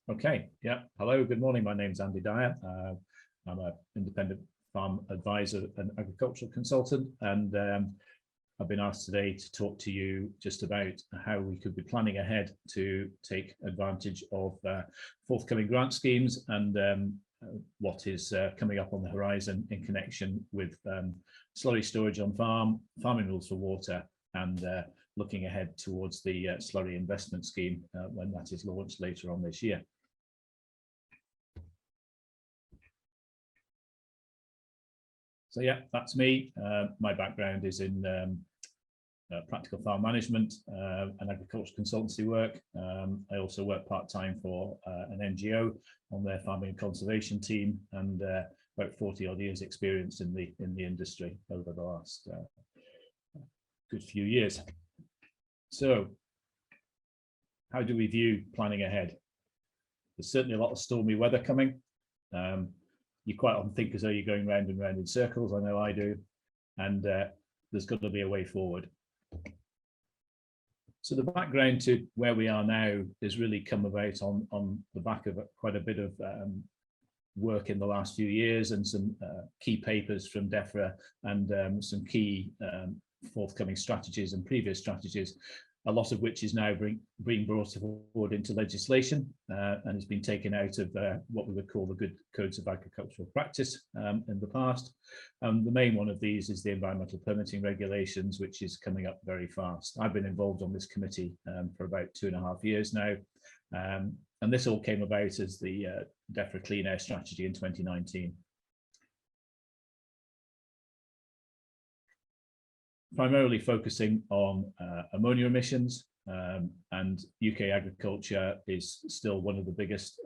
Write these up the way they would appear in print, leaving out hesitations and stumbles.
Okay, yeah. Hello, good morning. My name's Andy Dyer. I'm an independent farm advisor and agricultural consultant, and I've been asked today to talk to you just about how we could be planning ahead to take advantage of forthcoming grant schemes and what is coming up on the horizon in connection with slurry storage on farm, farming rules for water, and looking ahead towards the slurry investment scheme when that is launched later on this year. So yeah, that's me. My background is in practical farm management and agricultural consultancy work. I also work part-time for an NGO on their farming and conservation team, and about 40 odd years experience in the industry over the last good few years. So how do we view planning ahead? There's certainly a lot of stormy weather coming. You quite often think as though you're going round and round in circles. I know I do. And there's got to be a way forward. So the background to where we are now has really come about on the back of quite a bit of work in the last few years, and some key papers from DEFRA, and some key forthcoming strategies and previous strategies, a lot of which is now being brought forward into legislation and has been taken out of what we would call the good codes of agricultural practice in the past. The main one of these is the environmental permitting regulations, which is coming up very fast. I've been involved on this committee for about 2.5 years now. And this all came about as the DEFRA Clean Air Strategy in 2019. Primarily focusing on ammonia emissions, and UK agriculture is still one of the biggest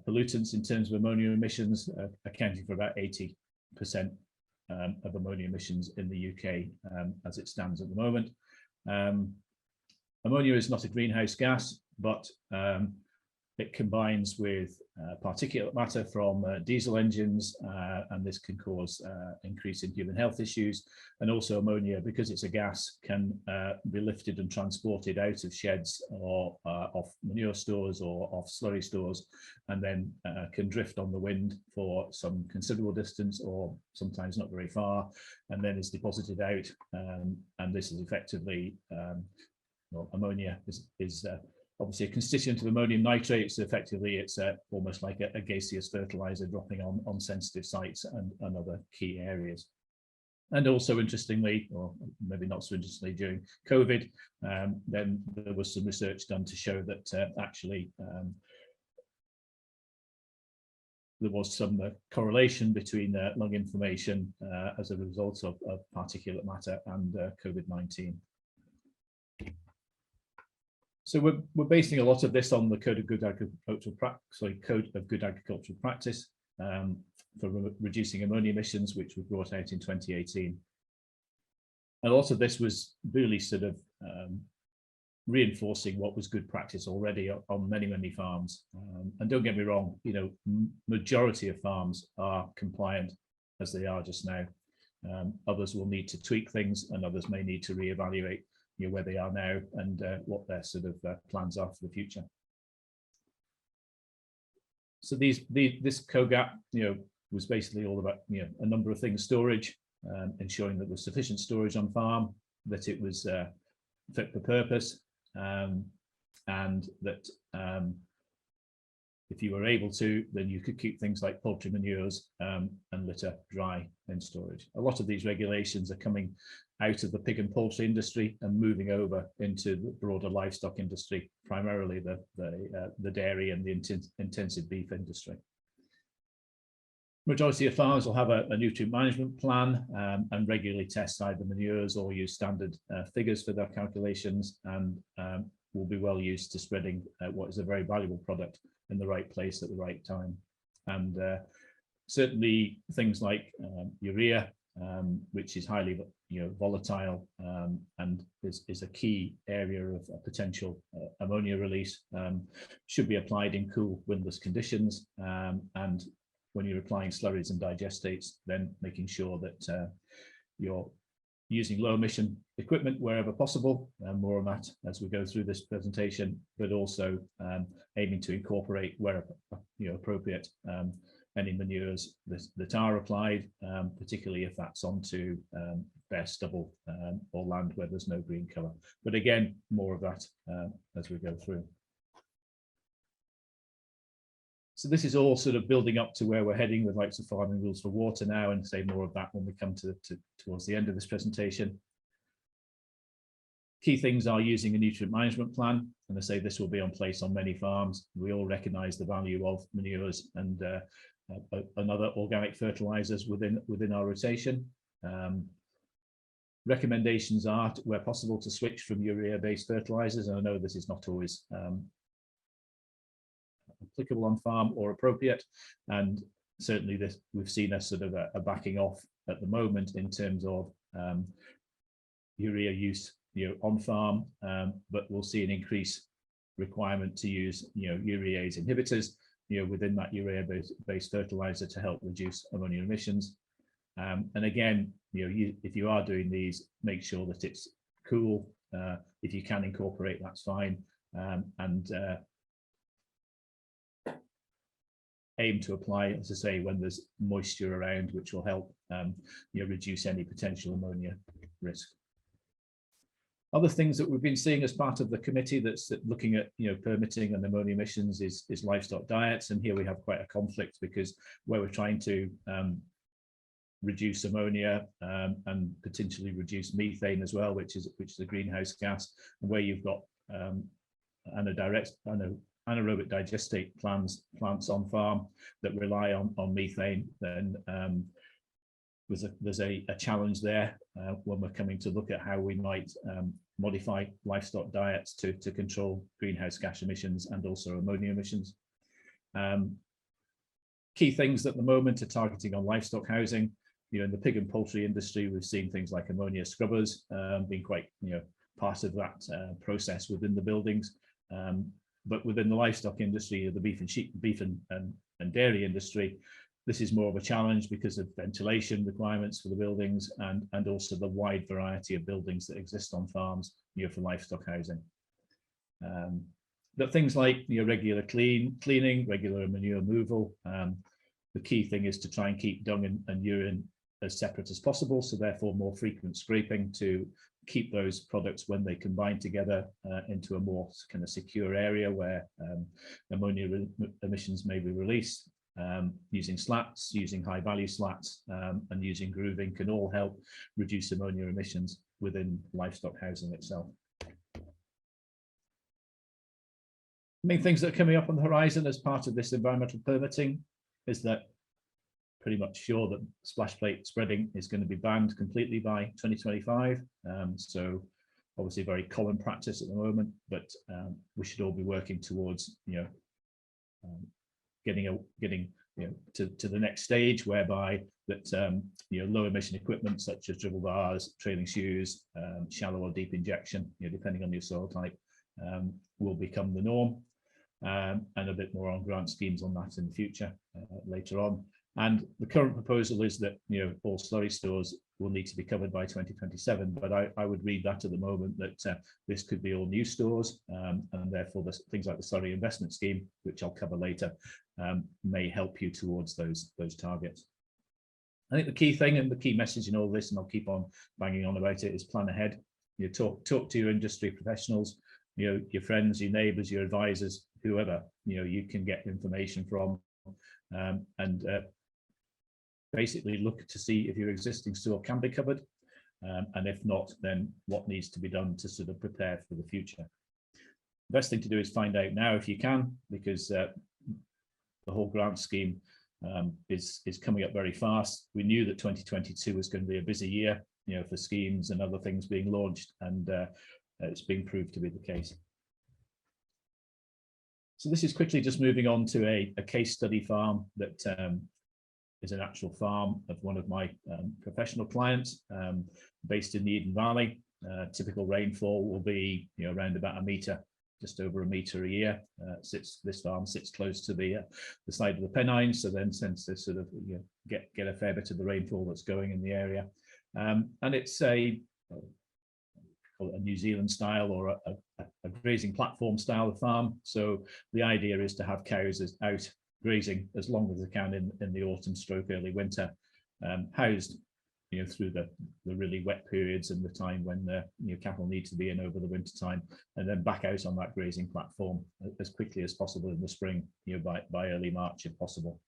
pollutants in terms of ammonia emissions, accounting for about 80% of ammonia emissions in the UK as it stands at the moment. Ammonia is not a greenhouse gas, but it combines with particulate matter from diesel engines, and this can cause increase in human health issues. And also ammonia, because it's a gas, can be lifted and transported out of sheds or off manure stores or off slurry stores, and then can drift on the wind for some considerable distance, or sometimes not very far, and then is deposited out. And this is effectively, well, ammonia is obviously a constituent of ammonium nitrate, so effectively it's almost like a gaseous fertilizer dropping on sensitive sites and other key areas. And also interestingly, or maybe not so interestingly, during COVID, then there was some research done to show that actually there was some correlation between lung inflammation as a result of particulate matter and COVID-19. So we're basing a lot of this on the Code of Good Agricultural Practice for reducing ammonia emissions, which was brought out in 2018. And a lot of this was really sort of reinforcing what was good practice already on many farms. And don't get me wrong, you know, majority of farms are compliant as they are just now. Others will need to tweak things, and others may need to reevaluate where they are now and what their sort of plans are for the future. So this COGAP, was basically all about a number of things: storage, ensuring that there was sufficient storage on farm, that it was fit for purpose, and that if you were able to, then you could keep things like poultry manures and litter dry in storage. A lot of these regulations are coming out of the pig and poultry industry and moving over into the broader livestock industry, primarily the dairy and the intensive beef industry. Majority of farmers will have a nutrient management plan and regularly test either manures or use standard figures for their calculations, and will be well used to spreading what is a very valuable product in the right place at the right time. And certainly things like urea, which is highly volatile and is a key area of potential ammonia release, should be applied in cool, windless conditions. And when you're applying slurries and digestates, then making sure that you're using low emission equipment wherever possible, and more on that as we go through this presentation, but also aiming to incorporate where appropriate any manures that are applied, particularly if that's onto bare stubble or land where there's no green cover. But again, more of that as we go through. So this is all sort of building up to where we're heading with likes of farming rules for water now, and say more of that when we come towards the end of this presentation. Key things are using a nutrient management plan, and I say this will be in place on many farms. We all recognise the value of manures and other organic fertilisers within our rotation. Recommendations are, where possible, to switch from urea-based fertilisers, and I know this is not always applicable on farm or appropriate, and certainly this we've seen a sort of a backing off at the moment in terms of urea use on farm, but we'll see an increased requirement to use urease inhibitors within that urea-based fertilizer to help reduce ammonia emissions. And again, if you are doing these, make sure that it's cool. If you can incorporate, that's fine, and aim to apply, as I say, when there's moisture around, which will help reduce any potential ammonia risk. Other things that we've been seeing as part of the committee that's looking at permitting and ammonia emissions is livestock diets, and here we have quite a conflict, because where we're trying to reduce ammonia and potentially reduce methane as well, which is a greenhouse gas, and where you've got anaerobic digestate plants on farm that rely on methane, then there's a challenge there when we're coming to look at how we might modify livestock diets to control greenhouse gas emissions and also ammonia emissions. Key things at the moment are targeting on livestock housing. In the pig and poultry industry, we've seen things like ammonia scrubbers being quite part of that process within the buildings. But within the livestock industry, the beef and dairy industry, this is more of a challenge because of ventilation requirements for the buildings and also the wide variety of buildings that exist on farms for livestock housing. But things like regular cleaning, regular manure removal. The key thing is to try and keep dung and urine as separate as possible, so therefore more frequent scraping to keep those products, when they combine together, into a more kind of secure area where ammonia emissions may be released. Using slats, using high value slats, and using grooving can all help reduce ammonia emissions within livestock housing itself. Main things that are coming up on the horizon as part of this environmental permitting is that pretty much sure that splash plate spreading is going to be banned completely by 2025. So obviously very common practice at the moment, but we should all be working towards getting to the next stage, whereby that low emission equipment such as dribble bars, trailing shoes, shallow or deep injection, depending on your soil type, will become the norm, and a bit more on grant schemes on that in the future later on. And the current proposal is that all slurry stores will need to be covered by 2027, but I would read that at the moment that this could be all new stores, and therefore things like the slurry investment scheme, which I'll cover later, may help you towards those targets. I think the key thing and the key message in all this, and I'll keep on banging on about it, is plan ahead. Talk to your industry professionals, your friends, your neighbours, your advisors, whoever you can get information from, and basically look to see if your existing store can be covered, and if not, then what needs to be done to sort of prepare for the future. The best thing to do is find out now if you can, because the whole grant scheme is coming up very fast. We knew that 2022 was going to be a busy year, for schemes and other things being launched, and it's been proved to be the case. So this is quickly just moving on to a case study farm that is an actual farm of one of my professional clients, based in the Eden Valley. Typical rainfall will be around about a metre, just over a metre a year. This farm sits close to the side of the Pennines, so then tends to sort of get a fair bit of the rainfall that's going in the area. And it's a New Zealand style or a grazing platform style of farm. So the idea is to have cows out grazing as long as they can in the autumn stroke early winter, housed through the really wet periods and the time when the cattle need to be in over the winter time, and then back out on that grazing platform as quickly as possible in the spring, by early March if possible.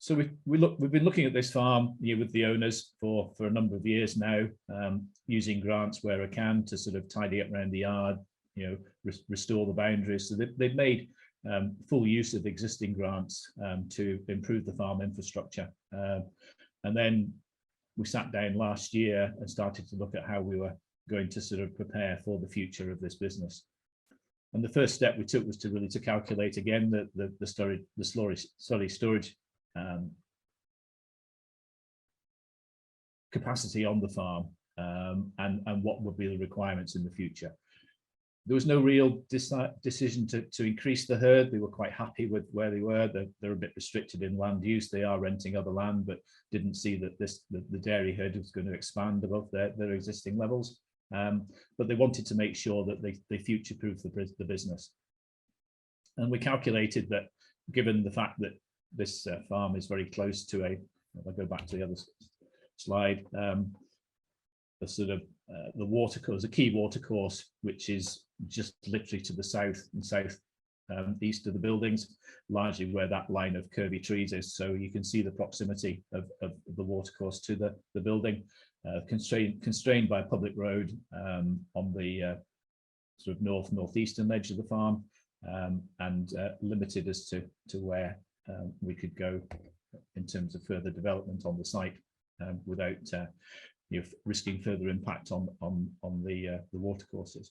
So we've been looking at this farm with the owners for a number of years now, using grants where I can to sort of tidy up around the yard, restore the boundaries. So they've made full use of existing grants to improve the farm infrastructure. And then we sat down last year and started to look at how we were going to sort of prepare for the future of this business. And the first step we took was to calculate again the slurry storage capacity on the farm, and what would be the requirements in the future. There was no real decision to increase the herd. They were quite happy with where they were. They're a bit restricted in land use. They are renting other land, but didn't see that the dairy herd was going to expand above their existing levels. But they wanted to make sure that they future-proof the business. And we calculated that, given the fact that this farm is very close to if I go back to the other slide, the sort of the watercourse, a key watercourse, which is just literally to the south and east of the buildings, largely where that line of curvy trees is. So you can see the proximity of the watercourse to the building, constrained by a public road on the sort of northeastern edge of the farm, and limited as to where we could go in terms of further development on the site, without risking further impact on the watercourses.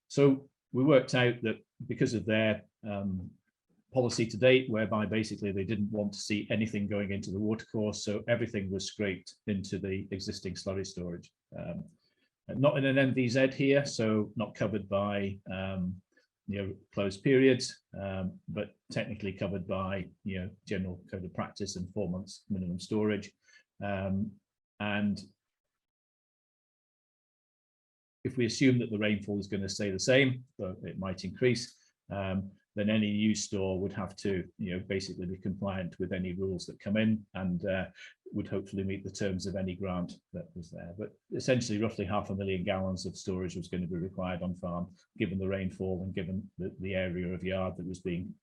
So we worked out that because of their policy to date, whereby basically they didn't want to see anything going into the watercourse, so everything was scraped into the existing slurry storage. Not in an NVZ here, so not covered by closed periods, but technically covered by general code of practice and 4 months minimum storage. And if we assume that the rainfall is going to stay the same, but it might increase, then any new store would have to basically be compliant with any rules that come in, and would hopefully meet the terms of any grant that was there. But essentially roughly 500,000 gallons of storage was going to be required on farm, given the rainfall and given the area of yard that was being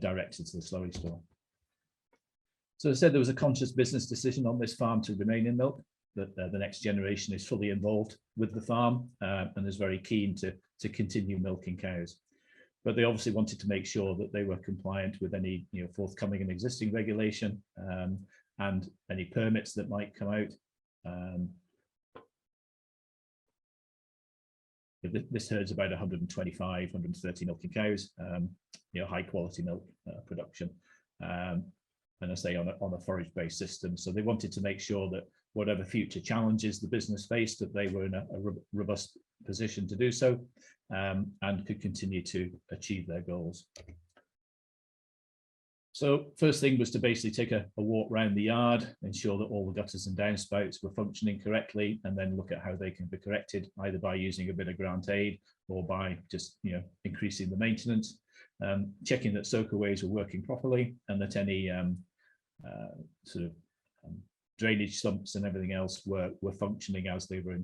directed to the slurry store. So as I said, there was a conscious business decision on this farm to remain in milk, that the next generation is fully involved with the farm, and is very keen to continue milking cows. But they obviously wanted to make sure that they were compliant with any forthcoming and existing regulation, and any permits that might come out. This herd's about 125, 130 milking cows, high quality milk production, and I say on a forage-based system. So they wanted to make sure that whatever future challenges the business faced, that they were in a robust position to do so, and could continue to achieve their goals. So first thing was to basically take a walk around the yard, ensure that all the gutters and downspouts were functioning correctly, and then look at how they can be corrected, either by using a bit of grant aid or by just increasing the maintenance, checking that soakaways were working properly, and that any drainage sumps and everything else were functioning as they were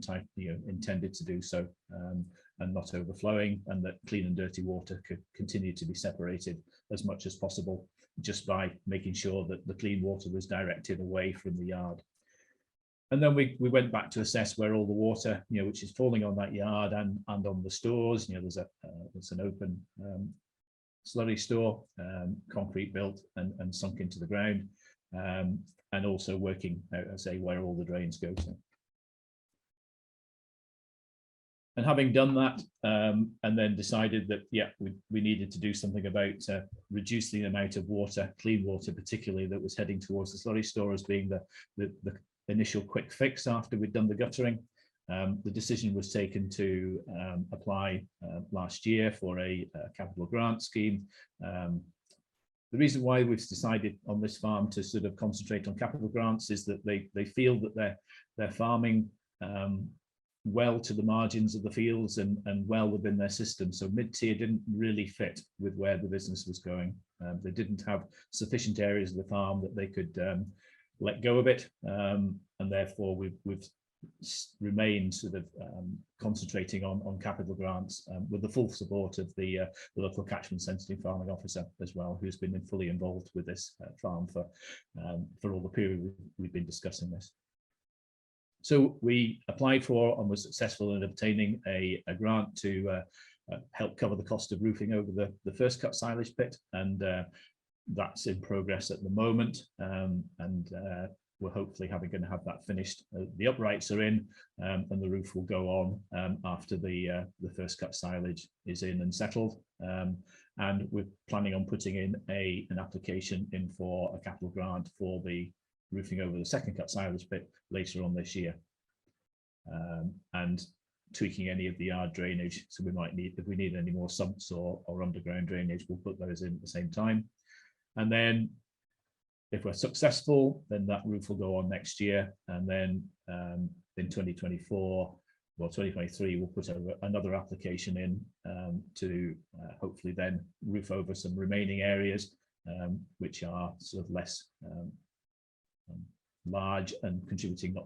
intended to do so, and not overflowing, and that clean and dirty water could continue to be separated as much as possible, just by making sure that the clean water was directed away from the yard. And then we went back to assess where all the water, which is falling on that yard and on the stores. There's an open slurry store, concrete built and sunk into the ground, and also working out, I say, where all the drains go to. And having done that, and then decided that, we needed to do something about reducing the amount of water, clean water particularly, that was heading towards the slurry store as being the initial quick fix after we'd done the guttering. The decision was taken to apply last year for a capital grant scheme, the reason why we've decided on this farm to sort of concentrate on capital grants is that they feel that they're farming well to the margins of the fields and well within their system. So mid-tier didn't really fit with where the business was going. They didn't have sufficient areas of the farm that they could let go of it, and therefore we've remained sort of concentrating on capital grants with the full support of the local catchment sensitive farming officer as well, who's been fully involved with this farm for all the period we've been discussing this. So we applied for and were successful in obtaining a grant to help cover the cost of roofing over the first cut silage pit, and that's in progress at the moment, and we're hopefully going to have that finished. The uprights are in, and the roof will go on after the first cut silage is in and settled, and we're planning on putting in an application in for a capital grant for the roofing over the second cut silage pit later on this year, and tweaking any of the yard drainage. So we might need, if we need any more sumps or underground drainage, we'll put those in at the same time. And then if we're successful, then that roof will go on next year, and then in 2024 or 2023 we'll put another application in to hopefully then roof over some remaining areas which are sort of less large and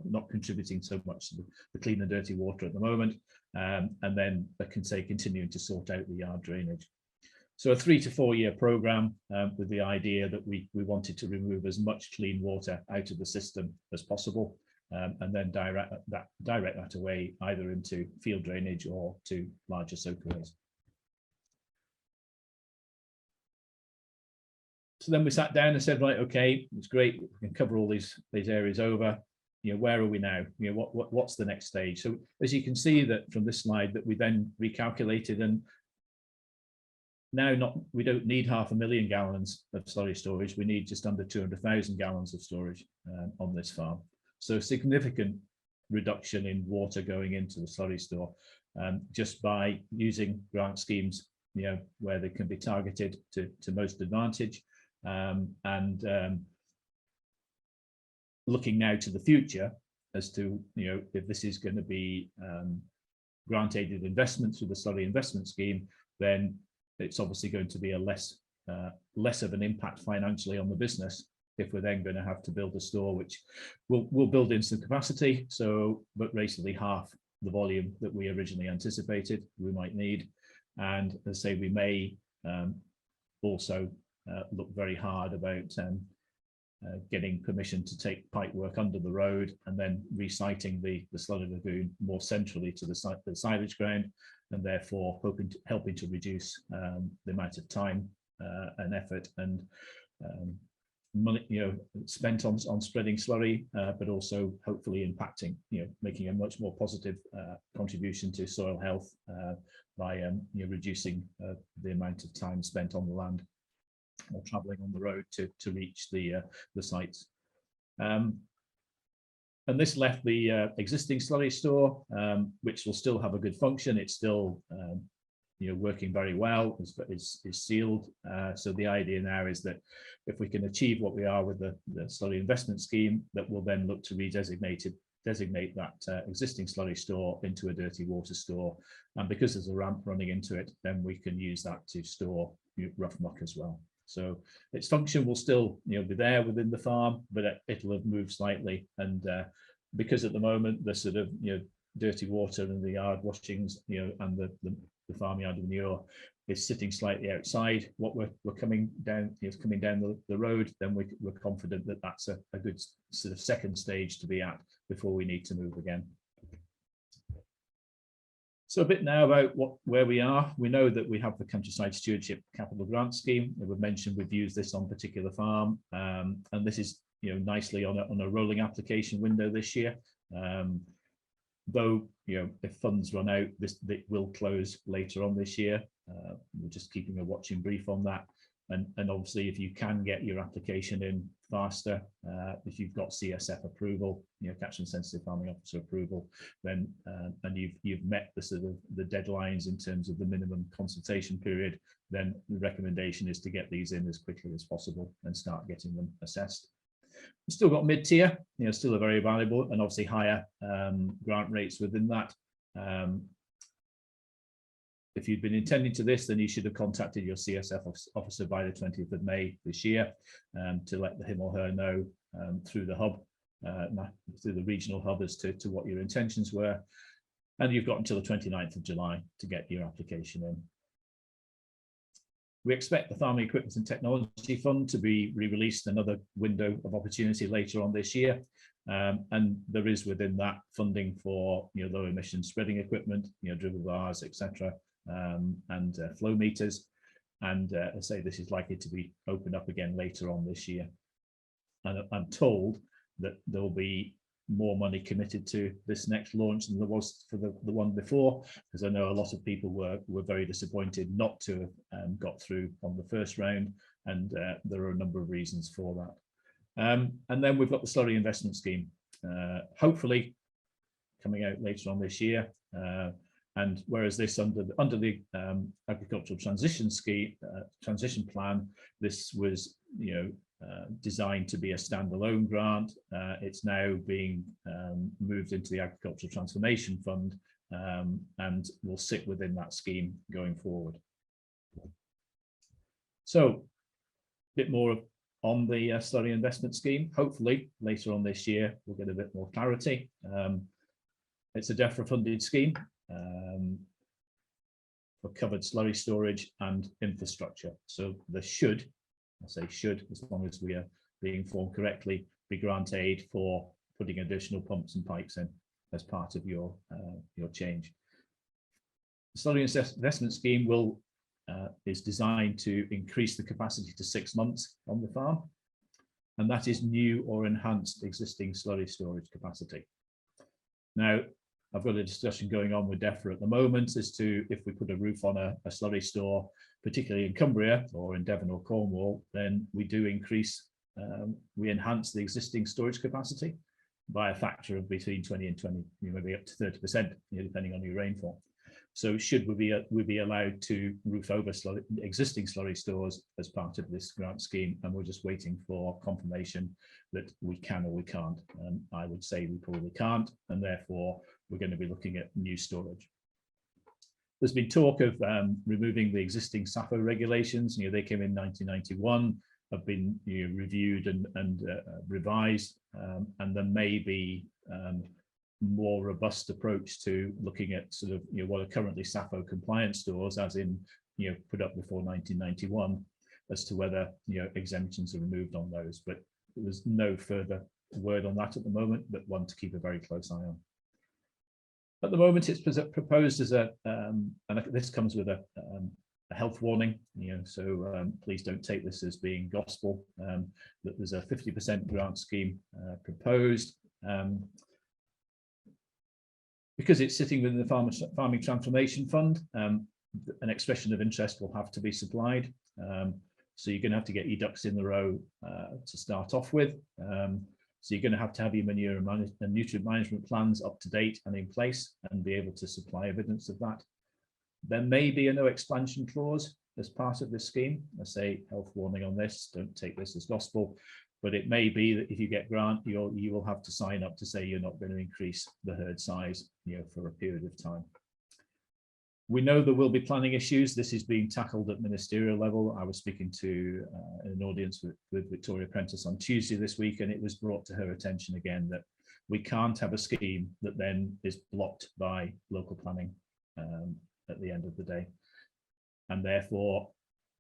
not contributing so much to the clean and dirty water at the moment, and then I can say continuing to sort out the yard drainage. So a 3 to 4 year program with the idea that we wanted to remove as much clean water out of the system as possible, and then direct that away either into field drainage or to larger soakaways. So then we sat down and said, right, okay, it's great, we can cover all these areas over. You know, where are we now? You know, what's the next stage? So as you can see that from this slide, that we then recalculated, and now we don't need 500,000 gallons of slurry storage. We need just under 200,000 gallons of storage on this farm. So significant reduction in water going into the slurry store, just by using grant schemes, you know, where they can be targeted to most advantage, and looking now to the future as to, you know, if this is going to be grant aided investment through the slurry investment scheme, then it's obviously going to be a less of an impact financially on the business if we're then going to have to build a store, which we'll build in some capacity, so but basically half the volume that we originally anticipated we might need. And as I say, we may also look very hard about getting permission to take pipe work under the road and then resiting the slurry lagoon more centrally to the silage ground, and therefore helping to reduce the amount of time and effort and money, you know, spent on spreading slurry, but also hopefully impacting, you know, making a much more positive contribution to soil health by you know, reducing the amount of time spent on the land or travelling on the road to reach the sites. And this left the existing slurry store, which will still have a good function. It's still you know, working very well, is sealed. So the idea now is that if we can achieve what we are with the slurry investment scheme, that we'll then look to designate that existing slurry store into a dirty water store. And because there's a ramp running into it, then we can use that to store, you know, rough muck as well. So its function will still, you know, be there within the farm, but it'll have moved slightly. And because at the moment the sort of, you know, dirty water and the yard washings, you know, and the farmyard manure is sitting slightly outside what we're coming down, you know, coming down the road, then we're confident that that's a good sort of second stage to be at before we need to move again. So a bit now about where we are. We know that we have the Countryside Stewardship Capital Grant Scheme. As we've mentioned, we've used this on a particular farm, and this is, you know, nicely on a rolling application window this year. Though, you know, if funds run out, it will close later on this year. We're just keeping a watching brief on that. And obviously, if you can get your application in faster, if you've got CSF approval, catchment sensitive farming officer approval, then and you've met the sort of the deadlines in terms of the minimum consultation period, then the recommendation is to get these in as quickly as possible and start getting them assessed. We've still got mid-tier, still a very valuable and obviously higher grant rates within that. If you'd been intending to this, then you should have contacted your CSF officer by the 20th of May this year to let him or her know through the hub, through the regional hub, as to what your intentions were. And you've got until the 29th of July to get your application in. We expect the Farming Equipment and Technology Fund to be re-released another window of opportunity later on this year. And there is within that funding for low emission spreading equipment, dribble bars, etc., and flow meters. And I say this is likely to be opened up again later on this year. And I'm told that there will be more money committed to this next launch than there was for the one before, because I know a lot of people were very disappointed not to have got through on the first round, and there are a number of reasons for that. And then we've got the slurry investment scheme, hopefully coming out later on this year. And whereas this under the agricultural transition scheme, transition plan, this was designed to be a standalone grant. It's now being moved into the Agricultural Transformation Fund and will sit within that scheme going forward. So a bit more on the slurry investment scheme. Hopefully later on this year we'll get a bit more clarity. It's a DEFRA funded scheme for covered slurry storage and infrastructure. So there should, I say should, as long as we are being informed correctly, be grant aid for putting additional pumps and pipes in as part of your change. The slurry investment scheme is designed to increase the capacity to 6 months on the farm, and that is new or enhanced existing slurry storage capacity. Now, I've got a discussion going on with DEFRA at the moment as to if we put a roof on a slurry store, particularly in Cumbria or in Devon or Cornwall, then we do increase, we enhance the existing storage capacity by a factor of between 20 and 20, maybe up to 30%, depending on your rainfall. So should we be allowed to roof over existing slurry stores as part of this grant scheme, and we're just waiting for confirmation that we can or we can't. I would say we probably can't, and therefore we're going to be looking at new storage. There's been talk of removing the existing SAFO regulations. They came in 1991, have been reviewed and revised, and there may be more robust approach to looking at sort of what are currently SAFO compliant stores, as in put up before 1991, as to whether exemptions are removed on those. But there's no further word on that at the moment, but one to keep a very close eye on. At the moment, it's proposed as and this comes with a health warning, so please don't take this as being gospel, that there's a 50% grant scheme proposed. Because it's sitting within the Farming Transformation Fund, an expression of interest will have to be supplied. So you're going to have to get your ducks in the row to start off with. So you're going to have your manure and nutrient management plans up to date and in place, and be able to supply evidence of that. There may be a no expansion clause as part of this scheme. I say health warning on this, don't take this as gospel, but it may be that if you get grant, you will have to sign up to say you're not going to increase the herd size for a period of time. We know there will be planning issues. This is being tackled at ministerial level. I was speaking to an audience with Victoria Prentice on Tuesday this week, and it was brought to her attention again that we can't have a scheme that then is blocked by local planning at the end of the day. And therefore,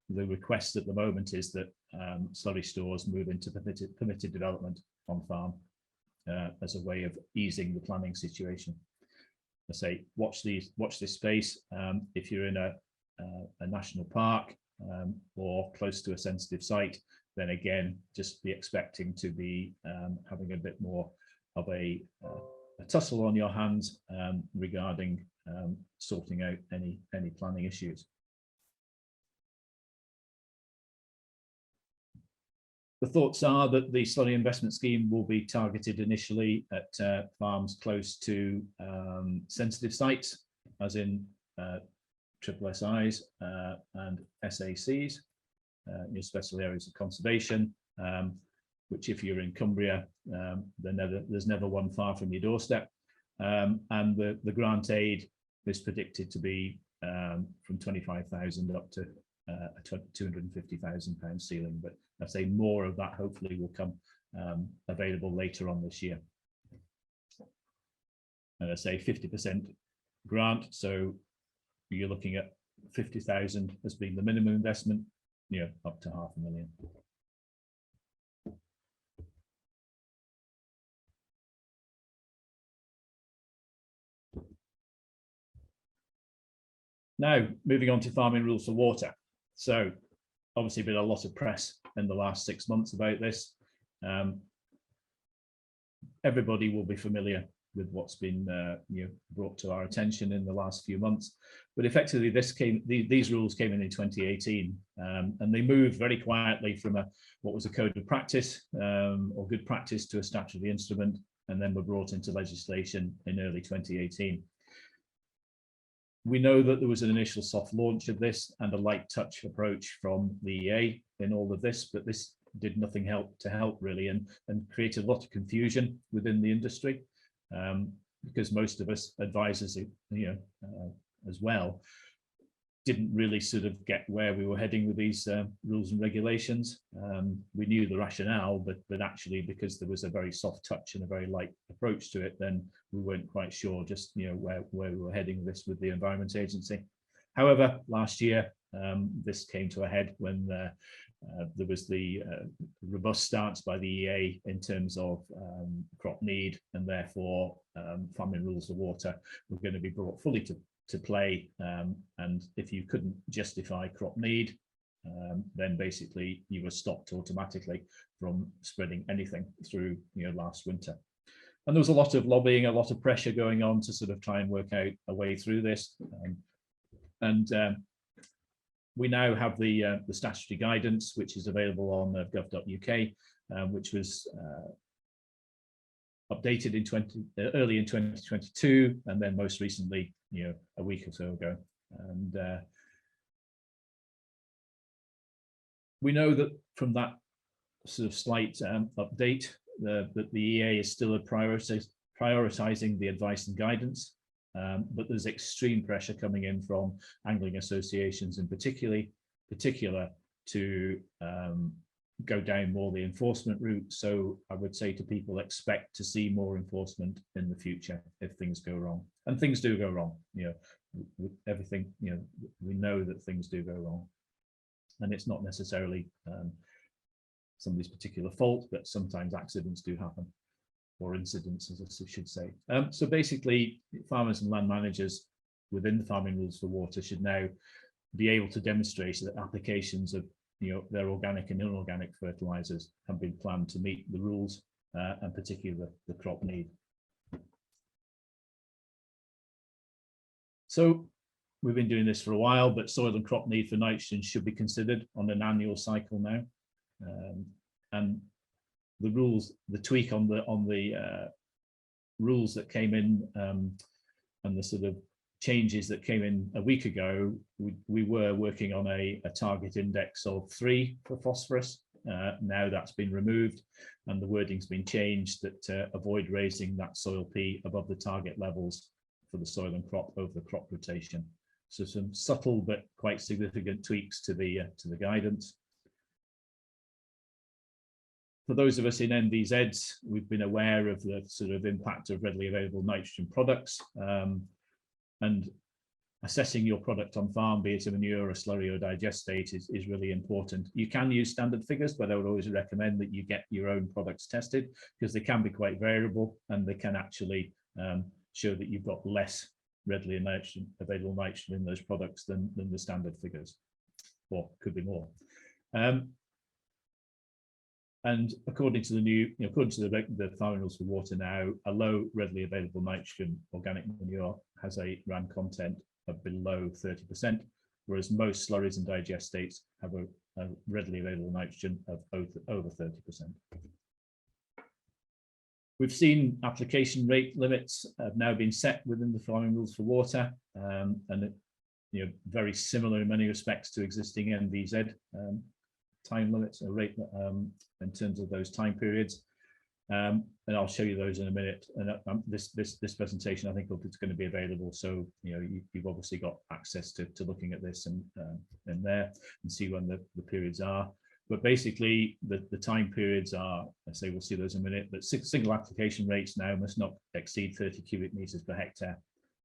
the request at the moment is that slurry stores move into permitted development on farm as a way of easing the planning situation. I say watch this space. If you're in a national park or close to a sensitive site, then again just be expecting to be having a bit more of a tussle on your hands regarding sorting out any planning issues. The thoughts are that the slurry investment scheme will be targeted initially at farms close to sensitive sites, as in triple SIs and SACs, your special areas of conservation, which if you're in Cumbria, there's never one far from your doorstep. And the grant aid is predicted to be from 25,000 up to a £250,000 ceiling, but I say more of that hopefully will come available later on this year. And I say 50% grant, so you're looking at 50,000 as being the minimum investment, up to £500,000. Now, moving on to farming rules for water. So obviously been a lot of press in the last 6 months about this. Everybody will be familiar with what's been brought to our attention in the last few months. But effectively, these rules came in 2018, and they moved very quietly from what was a code of practice or good practice to a statutory instrument, and then were brought into legislation in early 2018. We know that there was an initial soft launch of this and a light touch approach from the EA in all of this, but this did nothing to help really, and created a lot of confusion within the industry, because most of us advisors, as well, didn't really sort of get where we were heading with these rules and regulations. We knew the rationale, but actually, because there was a very soft touch and a very light approach to it, then we weren't quite sure just where we were heading with this with the Environment Agency. However, last year this came to a head when there was the robust stance by the EA in terms of crop need, and therefore farming rules of water were going to be brought fully to play, and if you couldn't justify crop need, then basically you were stopped automatically from spreading anything through last winter. And there was a lot of lobbying, a lot of pressure going on to sort of try and work out a way through this, we now have the statutory guidance, which is available on gov.uk, which was updated early in 2022, and then most recently, a week or so ago. And we know that from that sort of slight update, that the EA is still prioritizing the advice and guidance, but there's extreme pressure coming in from angling associations in particular to go down more the enforcement route. So I would say to people, expect to see more enforcement in the future if things go wrong, and things do go wrong. With everything, we know that things do go wrong, and it's not necessarily somebody's particular fault, but sometimes accidents do happen, or incidents, as I should say. So basically, farmers and land managers within the farming rules for water should now be able to demonstrate that applications of their organic and inorganic fertilizers have been planned to meet the rules, and particularly the crop need. So we've been doing this for a while, but soil and crop need for nitrogen should be considered on an annual cycle now. And the rules, the tweak on the rules that came in, and the sort of changes that came in a week ago, we were working on a target index of 3 for phosphorus. Now that's been removed, and the wording's been changed that avoid raising that soil P above the target levels for the soil and crop over the crop rotation. So some subtle but quite significant tweaks to the guidance. For those of us in NVZs, we've been aware of the sort of impact of readily available nitrogen products, and assessing your product on farm, be it a manure, a slurry or digestate, is really important. You can use standard figures, but I would always recommend that you get your own products tested, because they can be quite variable, and they can actually show that you've got less readily available nitrogen in those products than the standard figures, or could be more. And according to the farming rules for water now, a low readily available nitrogen organic manure has a RAN content of below 30%, whereas most slurries and digestates have a readily available nitrogen of over 30%. We've seen application rate limits have now been set within the farming rules for water, and very similar in many respects to existing NVZ time limits or rate in terms of those time periods. And I'll show you those in a minute. And this presentation, I think, is going to be available. So you've obviously got access to looking at this and there and see when the periods are. But basically, the time periods are, I say we'll see those in a minute. But single application rates now must not exceed 30 cubic meters per hectare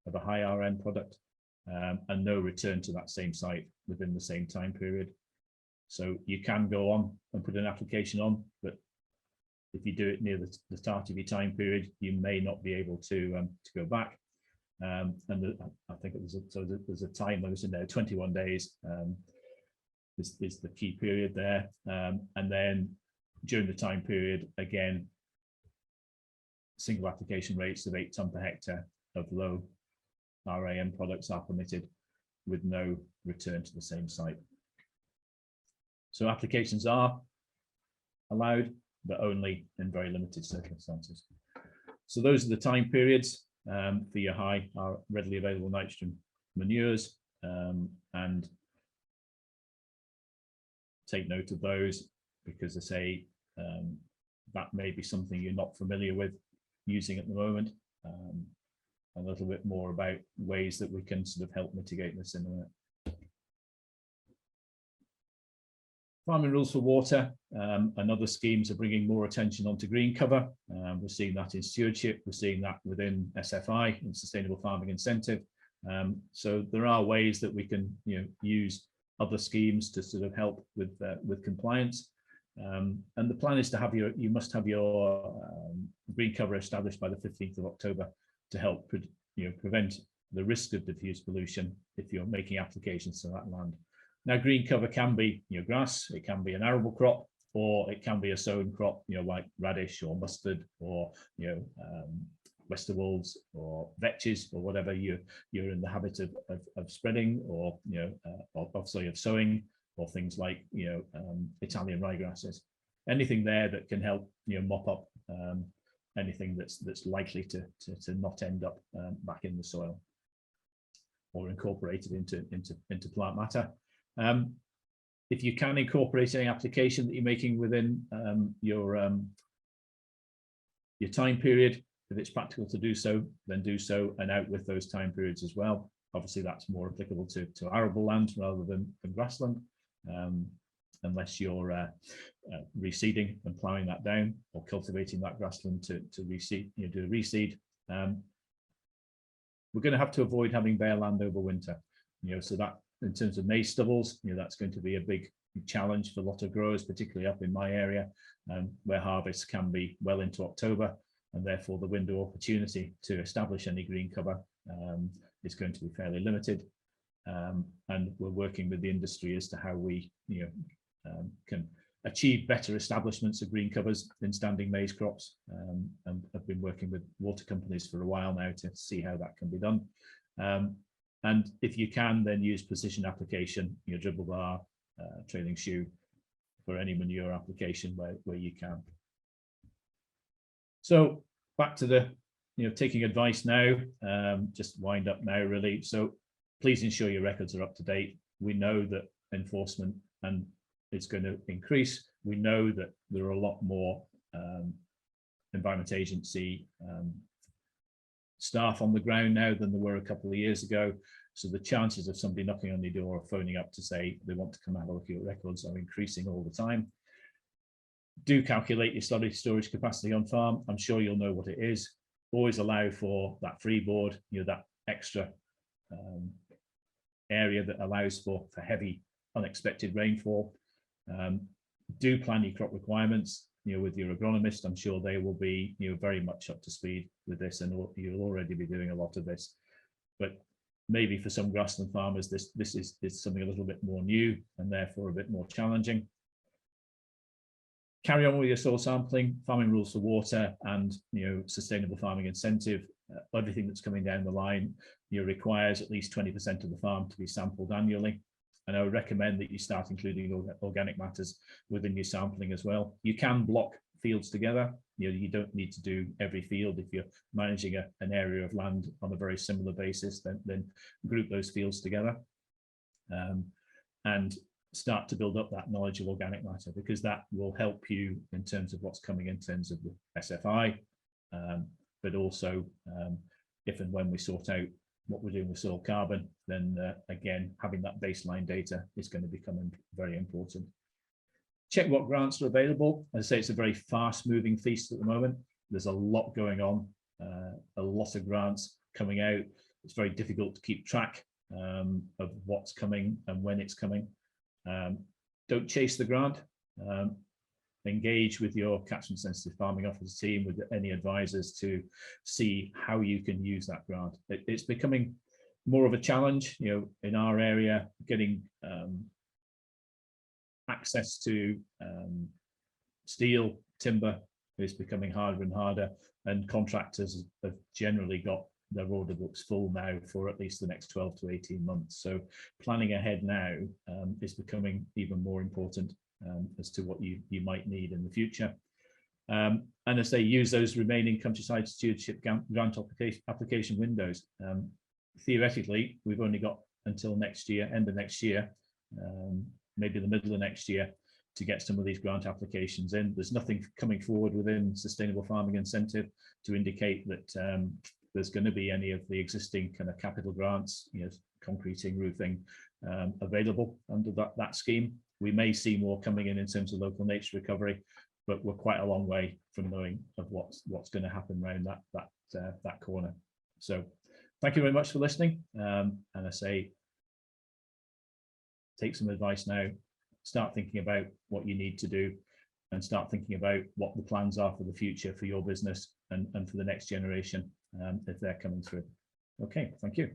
of a high RN product, and no return to that same site within the same time period. So you can go on and put an application on, but if you do it near the start of your time period, you may not be able to go back. And I think there's a time limit in there, 21 days is the key period there. And then during the time period, again, single application rates of 8 tonne per hectare of low RAM products are permitted with no return to the same site. So applications are allowed, but only in very limited circumstances. So those are the time periods for your high readily available nitrogen manures, and take note of those, because I say that may be something you're not familiar with using at the moment. A little bit more about ways that we can sort of help mitigate this in a minute. Farming rules for water and other schemes are bringing more attention onto green cover. We're seeing that in stewardship. We're seeing that within SFI, in Sustainable Farming Incentive. So there are ways that we can use other schemes to sort of help with compliance. And the plan is to have you must have your green cover established by the 15th of October to help prevent the risk of diffuse pollution if you're making applications to that land. Now, green cover can be grass, it can be an arable crop, or it can be a sown crop, like radish or mustard, or westerwolds or vetches, or whatever you're in the habit of spreading, or of sowing, or things like Italian ryegrasses. Anything there that can help mop up anything that's likely to not end up back in the soil or incorporated into plant matter. If you can incorporate any application that you're making within your time period, if it's practical to do so, then do so, and out with those time periods as well. Obviously, that's more applicable to arable land rather than grassland, unless you're reseeding and ploughing that down, or cultivating that grassland to reseed, do a reseed. We're going to have to avoid having bare land over winter, so that in terms of maize stubbles, that's going to be a big challenge for a lot of growers, particularly up in my area, where harvests can be well into October, and therefore the window of opportunity to establish any green cover is going to be fairly limited. And we're working with the industry as to how we can achieve better establishments of green covers in standing maize crops, and I've been working with water companies for a while now to see how that can be done. And if you can, then use precision application, dribble bar, trailing shoe, for any manure application where you can. So back to the taking advice now, just wind up now really. So please ensure your records are up to date. We know that enforcement and it's going to increase. We know that there are a lot more Environment Agency staff on the ground now than there were a couple of years ago. So the chances of somebody knocking on your door or phoning up to say they want to come have a look at your records are increasing all the time. Do calculate your slurry storage capacity on farm. I'm sure you'll know what it is. Always allow for that freeboard, that extra area that allows for heavy unexpected rainfall. Do plan your crop requirements with your agronomist. I'm sure they will be very much up to speed with this, and you'll already be doing a lot of this. But maybe for some grassland farmers, this is something a little bit more new and therefore a bit more challenging. Carry on with your soil sampling, farming rules for water, and Sustainable Farming Incentive. Everything that's coming down the line requires at least 20% of the farm to be sampled annually, And I would recommend that you start including organic matters within your sampling as well. You can block fields together. You don't need to do every field. If you're managing an area of land on a very similar basis, then group those fields together and start to build up that knowledge of organic matter, because that will help you in terms of what's coming in terms of the SFI, but also if and when we sort out what we're doing with soil carbon, then again, having that baseline data is going to become very important. Check what grants are available. As I say, it's a very fast moving feast at the moment. There's a lot going on, a lot of grants coming out. It's very difficult to keep track of what's coming and when it's coming. Don't chase the grant. Engage with your catchment sensitive farming officer team, with any advisors, to see how you can use that grant. It's becoming more of a challenge, in our area. Getting access to steel, timber is becoming harder and harder, and contractors have generally got their order books full now for at least the next 12 to 18 months. So planning ahead now is becoming even more important as to what you might need in the future. And as they use those remaining countryside stewardship grant application windows, theoretically, we've only got until next year, end of next year, maybe the middle of next year, to get some of these grant applications in. There's nothing coming forward within Sustainable Farming Incentive to indicate that there's going to be any of the existing kind of capital grants, concreting, roofing, available under that scheme. We may see more coming in terms of local nature recovery, but we're quite a long way from knowing of what's going to happen around that corner. So thank you very much for listening. And I say, take some advice now, start thinking about what you need to do, and start thinking about what the plans are for the future for your business and for the next generation if they're coming through. Okay, thank you.